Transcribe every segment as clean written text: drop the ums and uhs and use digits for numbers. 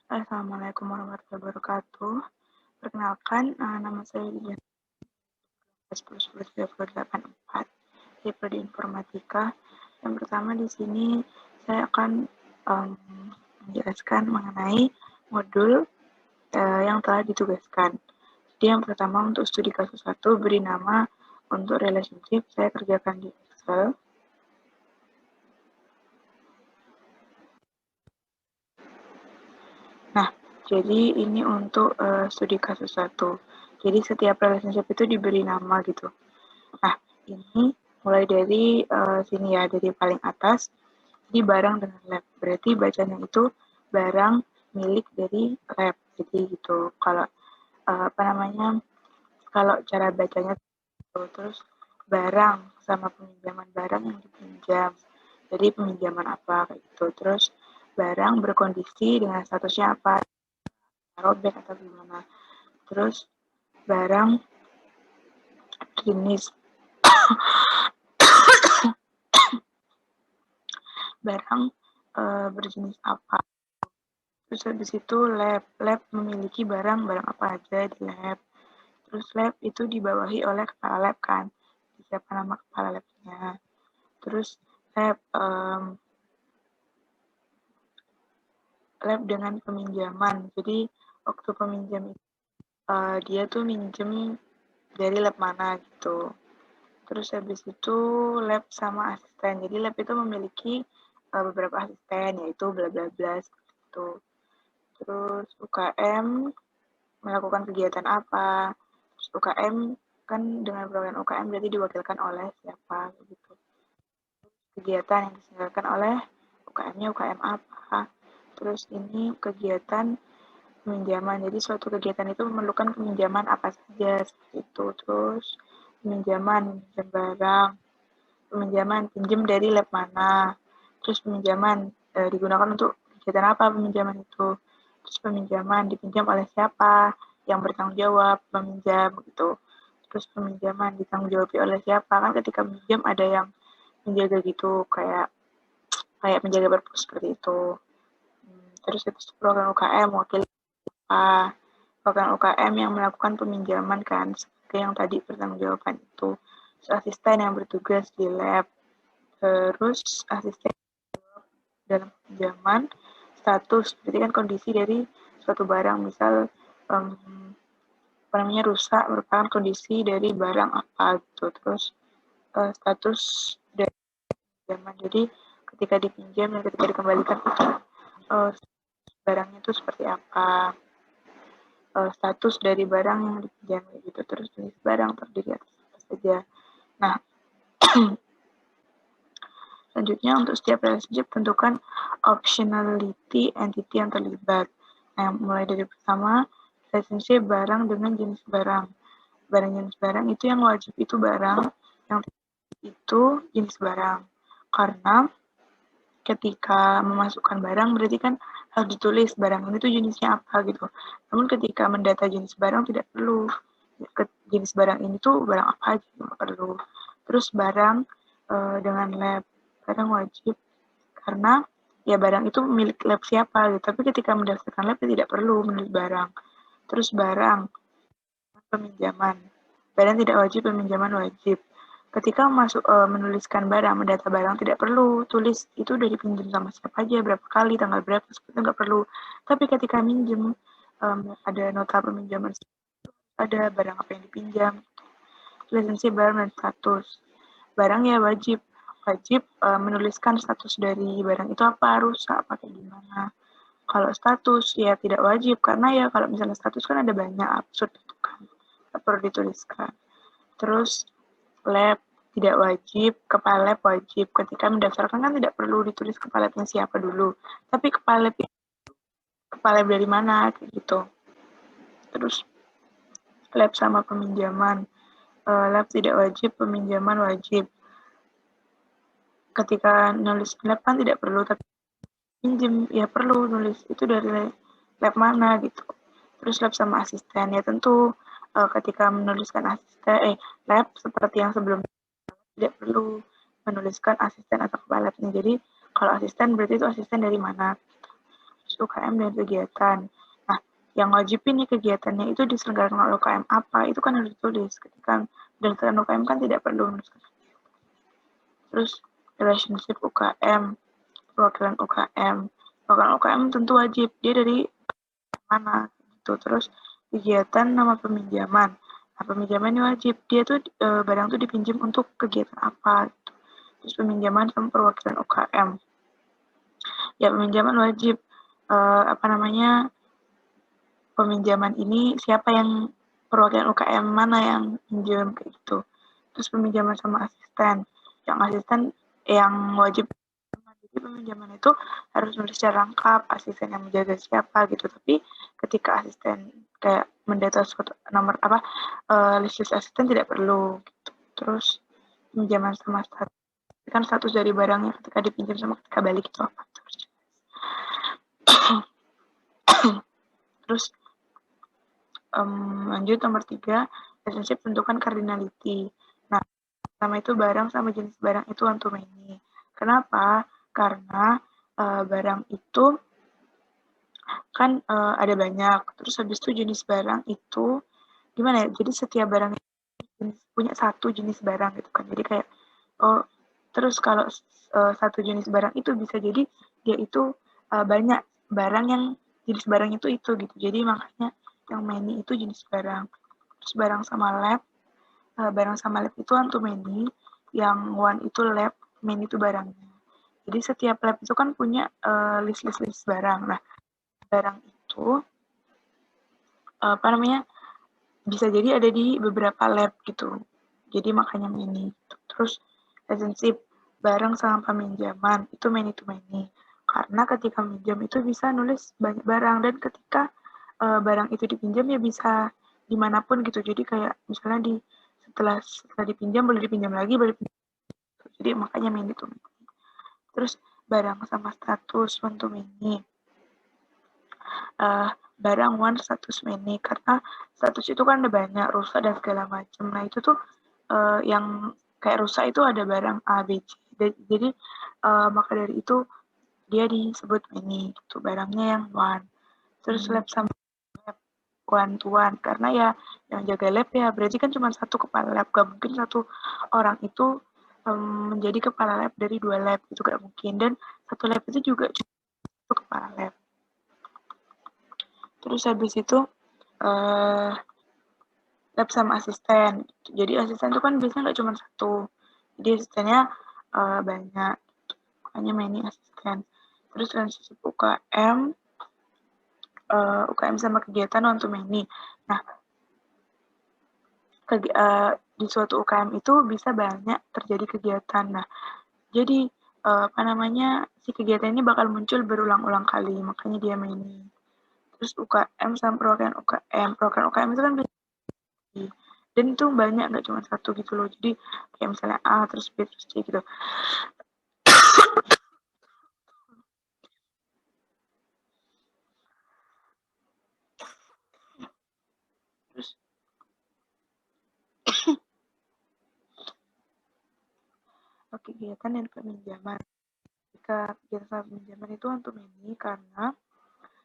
Assalamualaikum warahmatullahi wabarakatuh. Perkenalkan, nama saya Lydia 10.10.38 di Prodi Informatika. Yang pertama di sini saya akan menjelaskan mengenai modul yang telah ditugaskan. Jadi yang pertama untuk studi kasus 1 beri nama untuk relationship, saya kerjakan di Excel. Nah, jadi ini untuk studi kasus 1. Jadi setiap relationship itu diberi nama gitu. Nah, ini mulai dari sini ya, dari paling atas, jadi barang dengan lab. Berarti bacanya itu barang milik dari lab. Jadi gitu. Kalau kalau cara bacanya itu, terus barang sama peminjaman barang yang dipinjam. Jadi peminjaman apa kayak gitu. Terus barang berkondisi dengan statusnya apa, robek atau gimana. Terus barang jenis barang berjenis apa. Terus habis itu lab memiliki barang apa aja di lab. Terus lab itu dibawahi oleh kepala lab kan, siapa nama kepala labnya. Terus lab dengan peminjaman. Jadi waktu peminjam dia tuh minjem dari lab mana gitu. Terus habis itu lab sama asisten. Jadi lab itu memiliki beberapa asisten, yaitu bla bla bla seperti itu. Terus UKM melakukan kegiatan apa. Terus UKM kan dengan program UKM berarti diwakilkan oleh siapa gitu. Kegiatan yang diselenggarakan oleh UKM-nya UKM apa. Terus ini kegiatan peminjaman. Jadi suatu kegiatan itu memerlukan peminjaman apa saja seperti itu. Terus peminjaman barang, peminjaman pinjam dari lab mana. Terus peminjaman digunakan untuk kegiatan apa peminjaman itu. Terus peminjaman dipinjam oleh siapa, yang bertanggung jawab meminjam gitu. Terus peminjaman ditanggung jawab oleh siapa, kan ketika pinjam ada yang menjaga gitu, kayak menjaga perpus seperti itu. Terus itu program UKM wakil program UKM yang melakukan peminjaman kan, seperti yang tadi pertanggungjawaban itu. Terus asisten yang bertugas di lab. Terus asisten dalam pinjaman, status, berarti kan kondisi dari suatu barang, misal rusak merupakan kondisi dari barang apa gitu. Terus status dari pinjaman, jadi ketika dipinjam dan ketika dikembalikan itu barangnya itu seperti apa, status dari barang yang dipinjam gitu. Terus jenis barang terdiri atas apa saja. Nah, selanjutnya untuk setiap relationship tentukan optionality entity yang terlibat. Nah, mulai dari pertama, relationship barang dengan jenis barang. Barang jenis barang itu yang wajib itu barang, yang itu jenis barang. Karena ketika memasukkan barang berarti kan harus ditulis barang ini tuh jenisnya apa gitu. Namun ketika mendata jenis barang tidak perlu. Jenis barang ini tuh barang apa aja nggak perlu. Terus barang dengan lab, barang wajib karena ya barang itu milik lab siapa gitu. Tapi ketika mendaftarkan lab ya tidak perlu menulis barang. Terus barang peminjaman, barang tidak wajib, peminjaman wajib. Ketika menuliskan barang, mendata barang tidak perlu tulis itu udah dipinjam sama siapa aja, berapa kali, tanggal berapa, seperti itu nggak perlu. Tapi ketika minjem ada nota peminjaman, ada barang apa yang dipinjam, lisensi barang dan status. Barang ya wajib menuliskan status dari barang itu apa, rusak, apa kayak gimana. Kalau status ya tidak wajib karena ya kalau misalnya status kan ada banyak absurd itu kan, tak perlu dituliskan. Terus lab tidak wajib, kepala lab wajib. Ketika mendaftarkan kan tidak perlu ditulis kepala labnya siapa dulu, tapi kepala lab dari mana gitu. Terus lab sama peminjaman, lab tidak wajib, peminjaman wajib. Ketika nulis lab kan tidak perlu, tapi pinjam ya perlu nulis itu dari lab mana gitu. Terus lab sama asisten ya tentu ketika menuliskan lab seperti yang sebelumnya tidak perlu menuliskan asisten atau kepala labnya. Jadi kalau asisten berarti itu asisten dari mana. UKM dan kegiatan. Nah, yang wajib ini kegiatannya itu diselenggarakan oleh UKM apa, itu kan harus ditulis. Ketika berdasarkan UKM kan tidak perlu menuliskan. Terus relationship UKM, perwakilan UKM. Perwakilan UKM tentu wajib, dia dari mana gitu. Terus kegiatan nama peminjaman. Nah, peminjaman ini wajib, dia tuh barang tuh dipinjam untuk kegiatan apa gitu. Terus peminjaman sama perwakilan UKM. Ya, peminjaman wajib peminjaman ini siapa yang perwakilan UKM mana yang pinjam kayak gitu. Terus peminjaman sama asisten. Yang asisten yang wajib, jadi peminjaman itu harus nulis secara lengkap asisten yang menjaga siapa gitu. Tapi ketika asisten kayak mendata suatu nomor list asisten tidak perlu gitu. Terus peminjaman sama status, kan status dari barangnya ketika dipinjam sama ketika balik itu apa. Terus lanjut nomor 3, relationship tentukan cardinality. Nah, pertama itu barang sama jenis barang itu one to many. Kenapa? Karena barang itu kan ada banyak. Terus habis itu jenis barang itu gimana ya? Jadi setiap barang punya satu jenis barang gitu kan. Jadi kayak terus kalau satu jenis barang itu bisa jadi dia itu banyak barang yang jenis barang itu gitu. Jadi makanya yang many itu jenis barang. Terus barang sama lab itu one to many, yang one itu lab, many itu barangnya. Jadi setiap lab itu kan punya list barang. Nah, barang itu bisa jadi ada di beberapa lab gitu. Jadi makanya many. Terus relationship barang sama peminjaman itu many to many. Karena ketika minjam itu bisa nulis banyak barang, dan ketika barang itu dipinjam ya bisa dimanapun gitu. Jadi kayak misalnya setelah dipinjam boleh dipinjam lagi, jadi makanya many to many. Terus barang sama status one to many. Barang one status many, karena status itu kan ada banyak, rusak dan segala macam. Nah itu tuh yang kayak rusak itu ada barang A, B, C. Jadi maka dari itu dia disebut many gitu, barangnya yang one. Terus lab sama lab one to one, karena ya yang jaga lab ya berarti kan cuma satu kepala lab, gak mungkin satu orang itu menjadi kepala lab dari 2 lab, itu gak mungkin. Dan satu lab itu juga cuma satu kepala lab. Terus habis itu lab sama asisten. Jadi asisten itu kan biasanya nggak cuma satu, jadi asistennya banyak, makanya many asisten. Terus relationship UKM, UKM sama kegiatan one to many. Nah, di suatu UKM itu bisa banyak terjadi kegiatan. Nah, jadi si kegiatan ini bakal muncul berulang-ulang kali, makanya dia many. Terus UKM sama perwakilan UKM. Perwakilan UKM itu kan bisa, dan itu banyak, nggak cuma satu gitu loh. Jadi kayak misalnya A terus B terus C gitu. Terus kegiatan dan peminjaman. Jika kegiatan peminjaman itu untuk many karena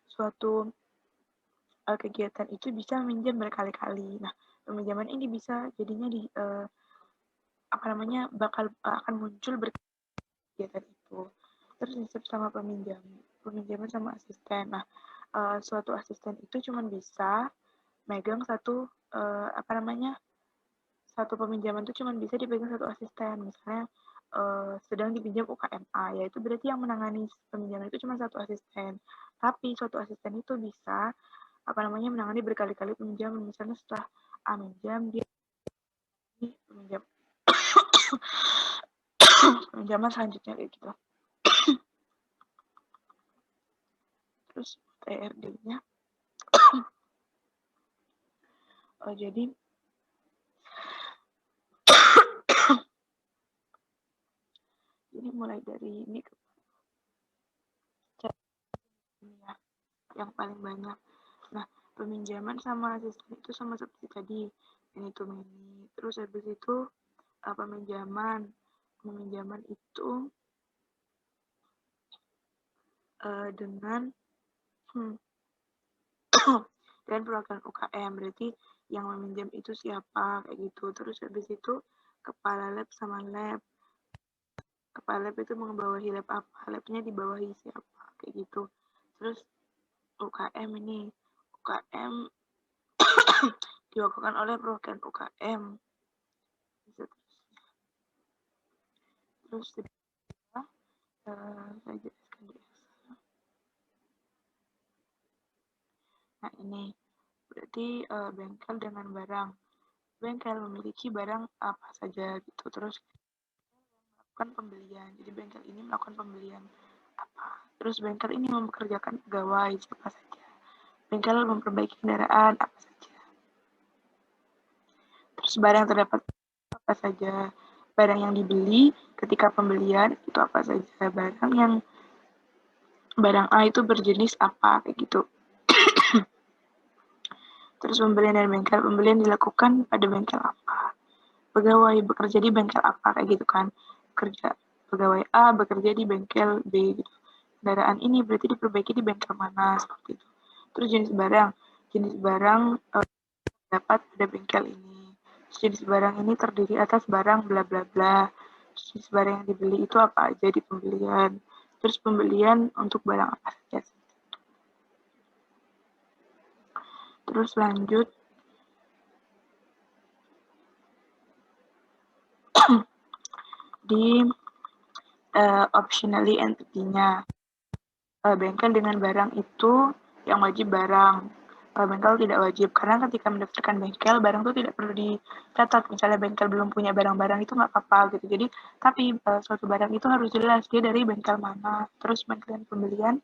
suatu kegiatan itu bisa meminjam berkali-kali. Nah, peminjaman ini bisa jadinya akan muncul berkegiatan itu. Terus prinsip sama peminjaman sama asisten. Nah, suatu asisten itu cuma bisa megang satu satu peminjaman itu cuma bisa dipegang satu asisten. Misalnya sedang dipinjam UKMA, yaitu berarti yang menangani peminjaman itu cuma satu asisten. Tapi suatu asisten itu bisa menangani berkali-kali peminjaman. Misalnya setelah A minjam, dia peminjam peminjaman selanjutnya kayak gitu. Terus TRD-nya jadi mulai dari ini ya, yang paling banyak. Nah, peminjaman sama asisten itu sama seperti tadi, ini tuh many. Terus habis itu peminjaman itu dengan dan perwakilan UKM, berarti yang meminjam itu siapa, kayak gitu. Terus habis itu kepala lab sama lab. Kepala lab itu membawahi lab apa, labnya dibawahi siapa, kayak gitu. Terus UKM ini, UKM diwakilkan oleh perwakilan UKM. Terus saya jelaskan di Excel. Nah ini berarti bengkel dengan barang. Bengkel memiliki barang apa saja gitu. Terus melakukan pembelian. Jadi bengkel ini melakukan pembelian apa. Terus bengkel ini mempekerjakan pegawai siapa saja. Bengkel memperbaiki kendaraan apa saja. Terus barang yang terdapat apa saja. Barang yang dibeli ketika pembelian itu apa saja. Barang A itu berjenis apa kayak gitu. Terus pembelian dari bengkel, pembelian dilakukan pada bengkel apa. Pegawai bekerja di bengkel apa kayak gitu kan. Pegawai A bekerja di bengkel B gitu. Kendaraan ini berarti diperbaiki di bengkel mana seperti itu. Terus jenis barang dapat pada bengkel ini. Terus jenis barang ini terdiri atas barang bla bla bla. Jenis barang yang dibeli itu apa aja di pembelian. Terus pembelian untuk barang apa saja. Terus lanjut di optionally entity-nya. Bengkel dengan barang itu yang wajib barang. Bengkel tidak wajib, karena ketika mendaftarkan bengkel, barang itu tidak perlu dicatat. Misalnya bengkel belum punya barang-barang itu nggak apa-apa gitu. Jadi, tapi suatu barang itu harus jelas dia dari bengkel mana. Terus bengkel dan pembelian,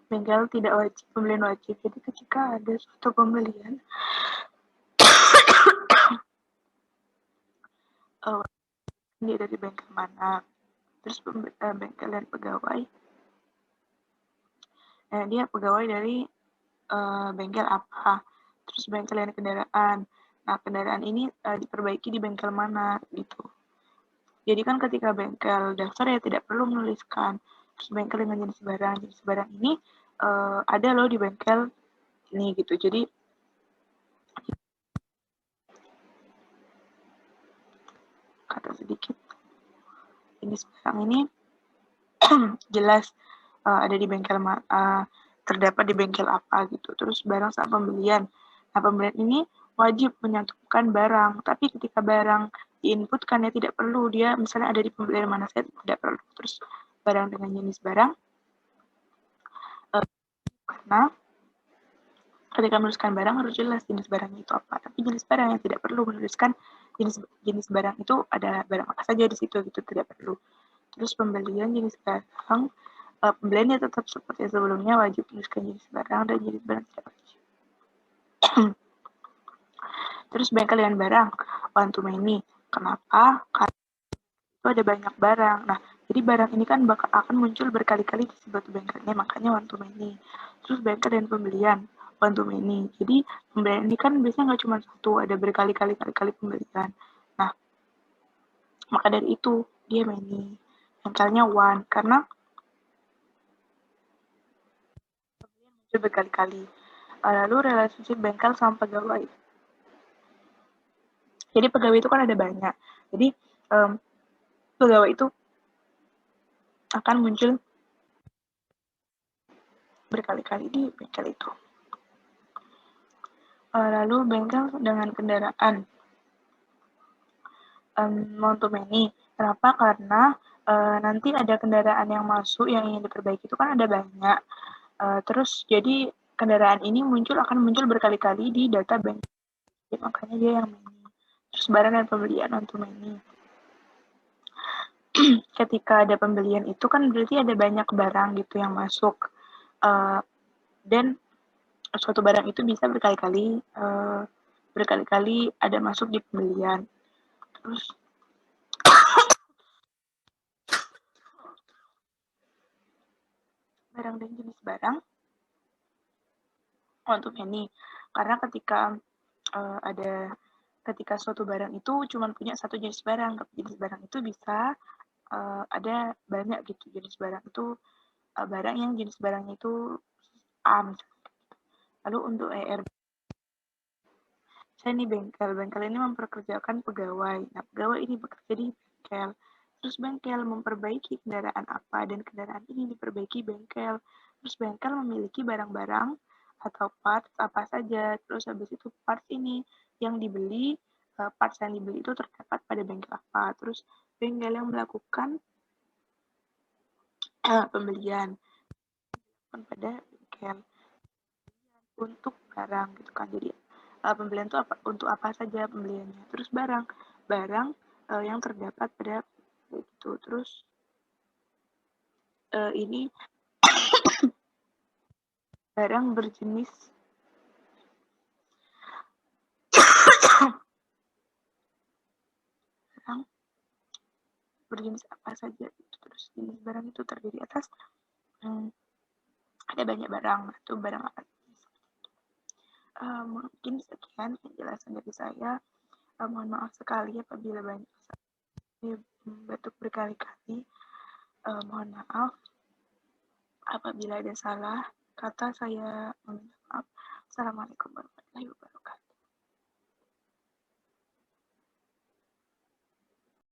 bengkel tidak wajib, pembelian wajib. Jadi ketika ada suatu pembelian, dia dari bengkel mana. Terus bengkel dan pegawai, dia pegawai dari bengkel apa. Terus bengkel dan kendaraan. Nah, kendaraan ini diperbaiki di bengkel mana gitu. Jadi kan ketika bengkel daftar ya tidak perlu menuliskan. Terus bengkel dengan jenis barang ini ada loh di bengkel ini gitu. Jadi kata sedikit, jenis barang ini jelas ada di bengkel terdapat di bengkel apa gitu. Terus barang saat pembelian. Nah, pembelian ini wajib menyatukan barang, tapi ketika barang diinputkan ya tidak perlu, dia misalnya ada di pembelian mana saja tidak perlu. Terus barang dengan jenis barang, karena ketika menuliskan barang harus jelas jenis barangnya itu apa. Tapi jenis barang yang tidak perlu menuliskan jenis barang itu ada barang apa saja di situ gitu, tidak perlu. Terus pembelian jenis barang, pembeliannya tetap seperti sebelumnya, wajib menuliskan jenis barang dan jenis barang tidak wajib. Terus bengkel dengan barang, one to many. Kenapa? Karena itu ada banyak barang. Nah, jadi barang ini kan akan muncul berkali-kali di sebuah bengkelnya, makanya one to many. Terus bengkel dan pembelian, one to many. Jadi pembelian ini kan biasanya nggak cuma satu, ada berkali-kali pembelian. Nah, maka dari itu dia many. Bengkelnya one, karena pembelian muncul berkali-kali. Lalu relationship bengkel sama pegawai. Jadi pegawai itu kan ada banyak. Jadi pegawai itu akan muncul berkali-kali di bengkel itu. Lalu bengkel dengan kendaraan. One to many. Kenapa? Karena nanti ada kendaraan yang masuk yang ingin diperbaiki itu kan ada banyak. Terus jadi kendaraan ini akan muncul berkali-kali di data bengkel. Makanya dia yang many. Terus barang dan pembelian one to many. Ketika ada pembelian itu kan berarti ada banyak barang gitu yang masuk. Dan suatu barang itu bisa berkali-kali ada masuk di pembelian. Terus barang dan jenis barang untuk ini, karena ketika suatu barang itu cuma punya satu jenis barang itu bisa ada banyak gitu jenis barang itu, barang yang jenis barangnya itu A. Lalu untuk ER, saya nih bengkel. Bengkel ini memperkerjakan pegawai. Nah, pegawai ini bekerja di bengkel. Terus bengkel memperbaiki kendaraan apa, dan kendaraan ini diperbaiki bengkel. Terus bengkel memiliki barang-barang atau parts apa saja. Terus habis itu parts ini yang dibeli, parts yang dibeli itu terdapat pada bengkel apa. Terus bengkel yang melakukan pembelian pada bengkel untuk barang gitu kan. Jadi pembelian itu untuk apa saja pembeliannya. Terus barang yang terdapat pada itu. Terus ini barang berjenis barang berjenis apa saja gitu. Terus jenis barang itu terdiri atas ada banyak barang. Itu barang apa? Mungkin sekian penjelasan dari saya. Mohon maaf sekali apabila banyak batuk berkali-kali. Mohon maaf apabila ada salah kata, saya meminta maaf. Assalamualaikum warahmatullahi wabarakatuh.